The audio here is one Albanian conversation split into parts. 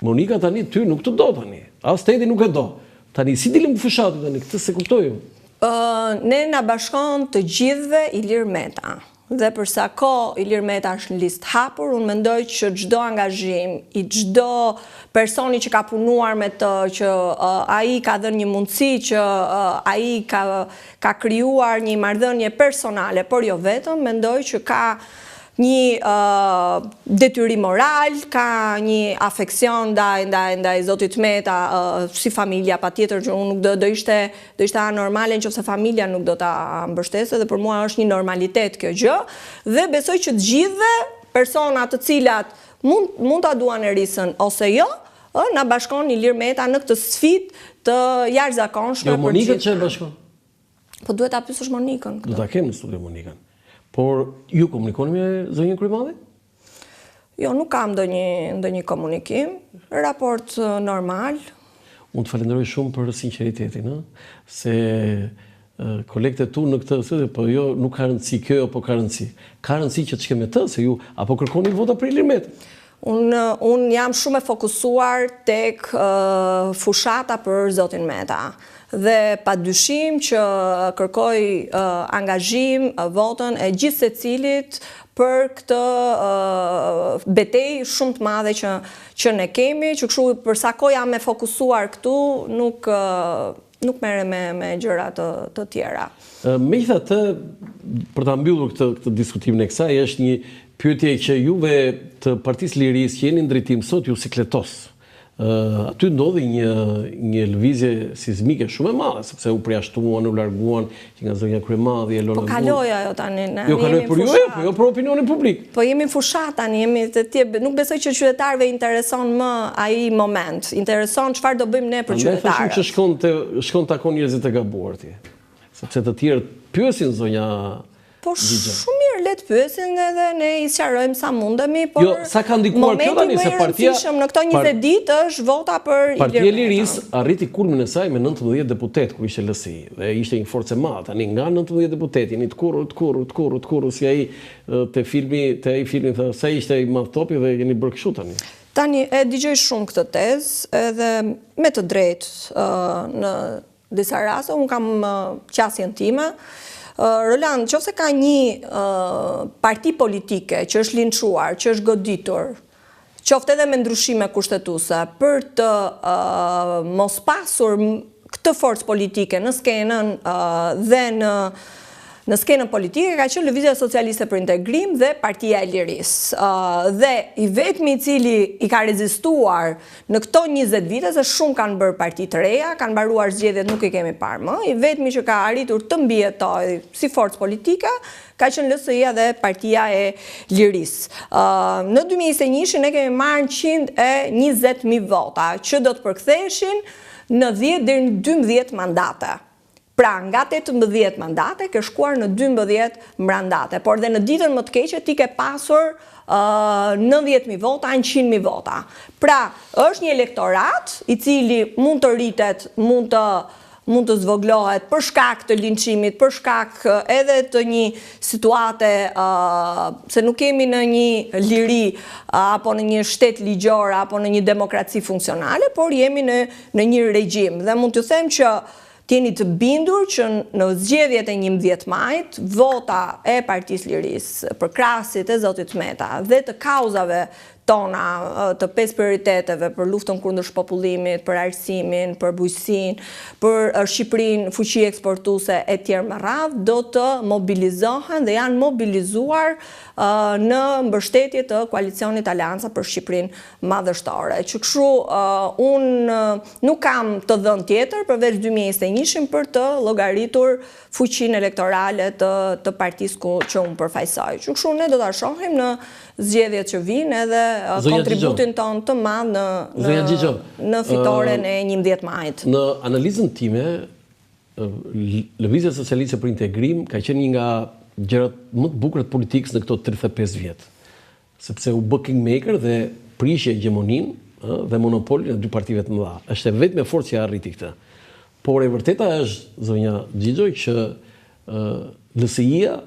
Monika tani ty nuk të do tani. As Tedi nuk e do. Tani si dilëm fushatit tani, këtë se kuptoj unë. Ne na bashkon të gjithëve Ilir Meta. Dhe përsa Ilir Meta është në listë hapur, unë mendoj që çdo angazhim i çdo personi që ka punuar me të, që ai ka dhënë një mundësi, që ai ka krijuar një marrëdhënie personale, por jo vetëm, mendoj që ka një detyrim moral, ka një afeksion ndaj Zotit Meta si familja, patjetër që unë nuk do ishte anormale nëse familja nuk do ta mbështesë, dhe për mua është një normalitet kjo gjë, dhe besoj që të gjithëve persona të cilat mund ta duan erisën ose jo, na bashkon Ilir Meta në këtë sfidë të jashtëzakonshme. Jo, Monikën që e bashkon? Po duhet ta pyesësh Monikën. Do ta kem në studio Monikën. Por ju komunikoni me zonjën kryemadhe? Jo, nuk kam ndonjë komunikim, raport normal. Unë të falenderoj shumë për sinqeritetin, se kolegët e tu në këtë, po jo nuk ka rëndësi kjo, apo ka rëndësi. Ka rëndësi që të shkeme të, se ju apo kërkoni vota për Ilir Metën. Unë jam shumë e fokusuar tek fushata për Zotin Meta. Dhe pa dyshim që kërkoj angazhim, votën e gjithë secilit për këtë betejë shumë të madhe që ne kemi, që kështu përsa ko jam e fokusuar këtu, nuk merre me gjëra të tjera. Megjithatë, për ta mbyllur këtë diskutimin e kësaj, është një pyetje që juve të Partisë Lirisë që jeni në drejtim sot ju sikletos. Aty ndodhi një lëvizje sismike shumë e madhe, sepse u përjashtuan, u larguan që nga zonja kryemadhe, Po kaloi ajo tani. Jo kaloi për ju, jo për opinionin publik. Po jemi fushat tani, nuk besoj që qytetarëve intereson më ai moment. Intereson çfarë do bëjmë ne për qytetarët. Andaj thashun që shkon takon njerëzit e gabuar ti. Sepse të tjerë pyesin zonja. Po shumë mirë, le të pyesin edhe ne i sqarojmë sa mundemi, por jo, sa ka ndikuar kjo tani se partia në këto 20 ditë është vota për Ilir Meta. Partia e Lirisë arriti kulmin e saj me 19 deputet kur ishte LSI dhe ishte një forcë e madhe. Tani nga 19 deputet jeni të kurrë si ai te ai filmi tha sa ishte i madh topi dhe jeni bërë kështu tani. Tani e dëgjoj shumë këtë tezë edhe me të drejtë në disa raste unë kam qasjen time. Roland, nëse ka një parti politike që është linçuar, që është goditur, qoftë edhe me ndryshime kushtetuese, për të mos pasur këtë forcë politike në skenën dhe në skenën politike ka qenë Lëvizja Socialiste për Integrim dhe Partia e Lirisë. Dhe i vetmi i cili i ka rezistuar në këto 20 vite, se shumë kanë bërë parti të reja, kanë mbaruar zgjedhjet, nuk i kemi parë më, i vetmi që ka arritur të mbijetojë si forcë politike, ka qenë LSI-ja dhe Partia e Lirisë. Në 2021 ne kemi marrë 120.000 vota, që do të përktheheshin në 10 deri në 12 mandate. Pra, nga 18 mandate, ke shkuar në 12 mandate, por dhe në ditën më të keqe ti ke pasur 90.000 vota, 100.000 vota. Pra, është një elektorat i cili mund të rritet, mund të zvoglohet për shkak të linçimit, për shkak edhe të një situate se nuk kemi në një liri apo në një shtet ligjor apo në një demokraci funksionale, por jemi në një regjim. Dhe mund të them që jeni të bindur që në zgjedhjet e 11 majit, vota e Partisë Lirisë për krahasit e Zotit Meta dhe të kauzave tona, të 5 prioriteteve për luftën kundër shpopullimit, për arsimin, për bujqësinë, për Shqipërinë fuqi eksportuese e tjerë me radhë, do të mobilizohen dhe janë mobilizuar në mbështetje të koalicionit Aleanca për Shqipërinë Madhështore. Që kështu unë nuk kam të dhënë tjetër përveç 2021 për të llogaritur fuqinë elektorale të partisë që unë përfaqësoj. Që kështu ne do ta shohim në zgjedhjet që vinë edhe kontributin ton të madh në fitoren e 11 majit. Në analizën time, Lëvizja Socialiste për Integrim ka qenë një nga gjërat më të bukura të politikës në këto 35 vjet. Sepse u bë kingmaker dhe prishje hegemoninë dhe monopolin e dy partive të mëdha. Është e vetme forcë që arriti këtë. Por e vërteta është, zonja Xhixhoj, që LSI-ja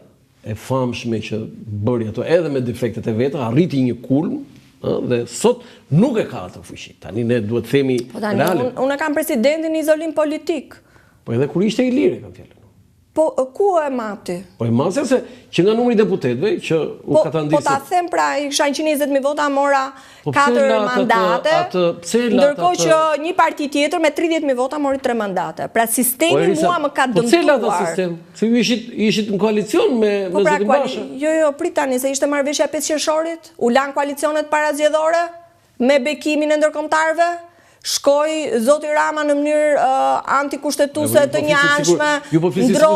e famshme që bëri ato edhe me defektet e veta, arriti një kulm Dhe sot nuk e ka atë fuqi. Tani ne duhet të themi reale. Unë kam presidentin në izolim politik. Po edhe kur ishte i lirë, kam fjalën. Po ku e mati? Po e masi se që nga numri i deputetëve që u ka të ndisë. Po ta them pra, i kisha 120.000 vota, mora 4 mandate, ndërkohë që një parti tjetër me 30.000 vota mori 3 mandate. Pra sistemi mua më ka dëmtuar. Po cila atë sistem? Se ju ishit në koalicion me Zotin Basha? Jo, prit tani, se ishte marrëveshja 5 qershorit, u lan koalicionet parazgjedhore me bekimin e ndërkombëtarëve. Shkoi Zoti Rama në mënyrë antikushtetuese të njëanshme. Ju po flisni se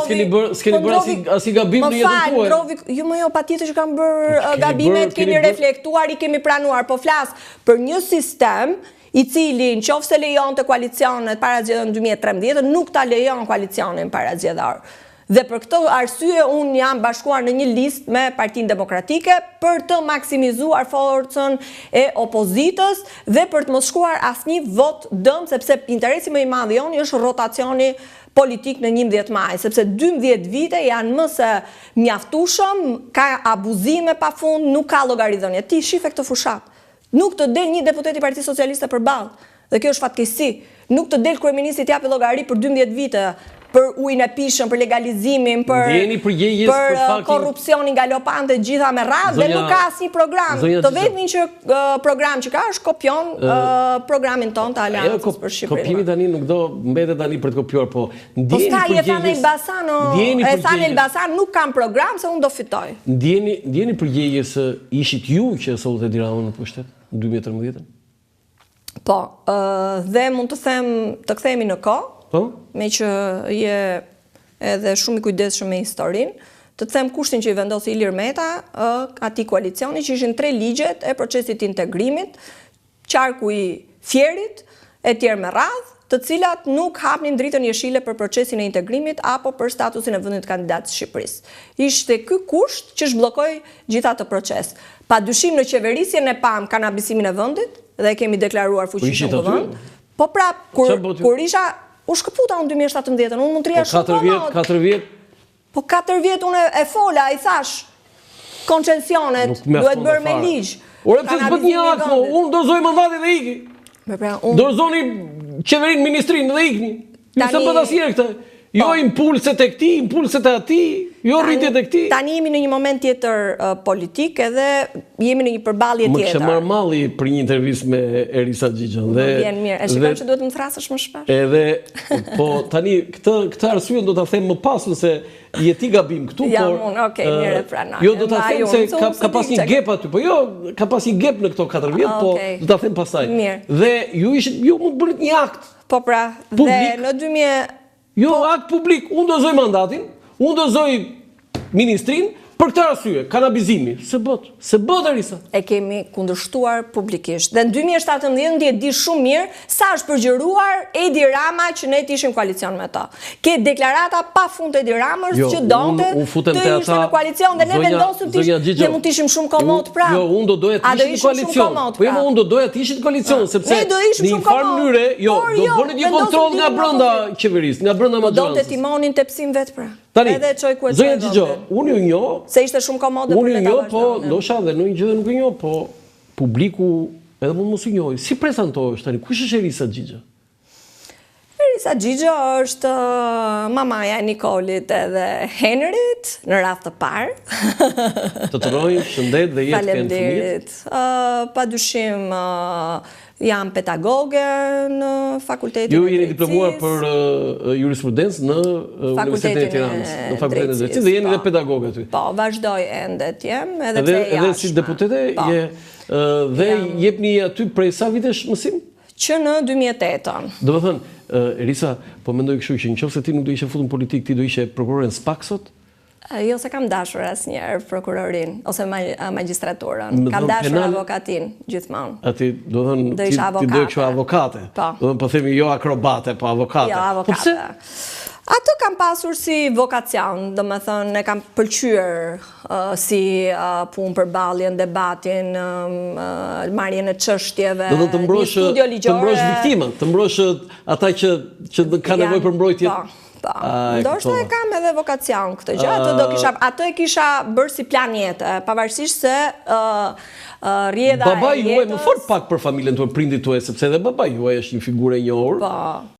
s'keni bërë asi gabim në jetën tuaj. Jo, patjetër që kam bërë gabimet, kemi reflektuar, i kemi pranuar, po flas për një sistem i cili nëse lejon të koalicionet parazgjedhore në 2013, nuk ta lejon koalicionin parazgjedhor. Dhe për këtë arsye unë jam bashkuar në një listë me Partinë Demokratike për të maksimizuar forcën e opozitës dhe për të mos shkuar asnjë vot dëm, sepse interesi më i madh joni është rotacioni politik në 11 maj, sepse 12 vite janë më se mjaftueshëm, ka abuzime pafund, nuk ka llogaridhënie. Ti shife këtë fushat. Nuk të del një deputet i Partisë Socialiste përballë. Dhe kjo është fatkeqësi. Nuk të del kryeministri të japë llogari për 12 vite. Për ujin e pishëm, për legalizimin, për korrupsionin galopante gjitha me radhë dhe nuk ka asnjë program. Të vetmin që program që ka është kopjon programin ton të Aleancës për Shqipërinë. Kopjimi tani nuk do mbetet tani për të kopjuar, po ndjeni përgjegjës. Ethan Elbasan nuk kam program se unë do fitoj. Ndjeni përgjegjës se ishit ju që sollte Edi Rama në pushtet në 2013? Po, dhe mund të kthehemi në kohë. Me që je edhe shumë i kujdesshëm me historinë, të them kushtin që i vendosi Ilir Meta atij koalicioni, që ishin 3 ligjet e procesit të integrimit, qarku i Fierit, etj. Me radhë, të cilat nuk hapnin dritën jeshile për procesin e integrimit apo për statusin e vendit kandidat të Shqipërisë. Ishte ky kusht që zhbllokoi gjithë atë proces. Padyshim në qeverisjen e pam kanabisimin e vendit dhe kemi deklaruar fuqinë në vend. Po prap kur isha u shkëputa unë 2017, unë mund të rria shumë komod. 4 vjet? Po 4 vjet unë e fola, i thash, koncensionet, duhet bërë me ligj. Ore pëse s'bët një akt, unë dozoj mandatin dhe iki. Dozoni qeverin, ministrin dhe ikni. Ju se bët asjerë këta. Jo impulset e këti, impulset e ati, jo rritjet e këti. Tani jemi në një moment tjetër politik edhe jemi në një përballje tjetër. Më kështë marrë malli për një intervistë me Erisa Xhixhën. Më vjen mirë, e shikon që duhet më thrasësh më shpesh. Edhe, po tani, këtë arsyen do ta them më pas se je ti gabim këtu, por... Okej, mirë e pranoj. Jo, do ta them se ka pas një gep aty, po jo, ka pas një gep në këto 4 vjet, po do ta them pastaj. Dhe ju mund të bërit një akt. Po pra, dhe në 2000... Jo, akt publik, unë dozoj mandatin, unë dozoj ministrin, për këtë arsye, kanabizimi, se bët Erisa. E kemi kundërshtuar publikisht. Dhe në 2017 ndje di shumë mirë sa është përgjëruar Edi Rama që ne të ishim koalicion me ta. Ke deklarata pa fund Edi Ramës që donte të ishte në koalicion dhe ne vendosëm ne mund të ishim shumë komod pra. Jo, unë do doja të ishim në koalicion. Po jo, unë do doja të ishim në koalicion, sepse në një farë mënyre, jo, do bëni një kontroll nga brenda qeverisë, nga brenda majorancës. Do të timonin tepsim vet pra. Tani, zonja Xhixho, unë ju njoh. Se ishte shumë komode për ne ta vazhdojmë. Po, ndoshta edhe në një gjë nuk e njoh, po publiku edhe mund mos i njohë. Si prezantohesh tani? Kush është Erisa Xhixho? Erisa Xhixho është mamaja e Nikolit edhe Henrit në radhë të parë. Të urojmë shëndet dhe jetë kënë fëmijët. Padyshim jam pedagoge në fakultetin e drejtësisë. Ju jeni diplomuar për jurisprudencë në Universitetin e Tiranës, në fakultetin e drejtësisë dhe jeni edhe pedagoge aty. Po, vazhdoj ende të jem, edhe pse jashtë. Edhe si deputete dhe jepni aty prej sa vitesh mësim? Që në 2008. Do të thënë, Erisa, po mendoj kështu që nëse ti nuk do ishe futur në politikë, ti do ishe prokurore në SPAK sot? Jo se kam dashur asnjëherë prokurorin ose magjistraturën. Kam dashur avokatin gjithmonë. Ati do të thënë ti do kështu avokate. Do të thënë po themi jo akrobate, po avokate. Jo avokate. Ato kam pasur si vokacion, do me thënë, e kam pëlqyer si punë për balljen, debatin, marrjen e çështjeve, një studio ligjore. Të mbrosh viktimën, të mbrosh ata që ka nevojë për mbrojtje. Po. Ndoshta e kam edhe vokacion këtë gjë, ato e kisha bërë si plan jete, pavarësisht se rrjedha e jetës. Baba juaj më fort pak për familjen tuaj, prindit tuaj, sepse edhe baba juaj është një figurë e njohur. Po.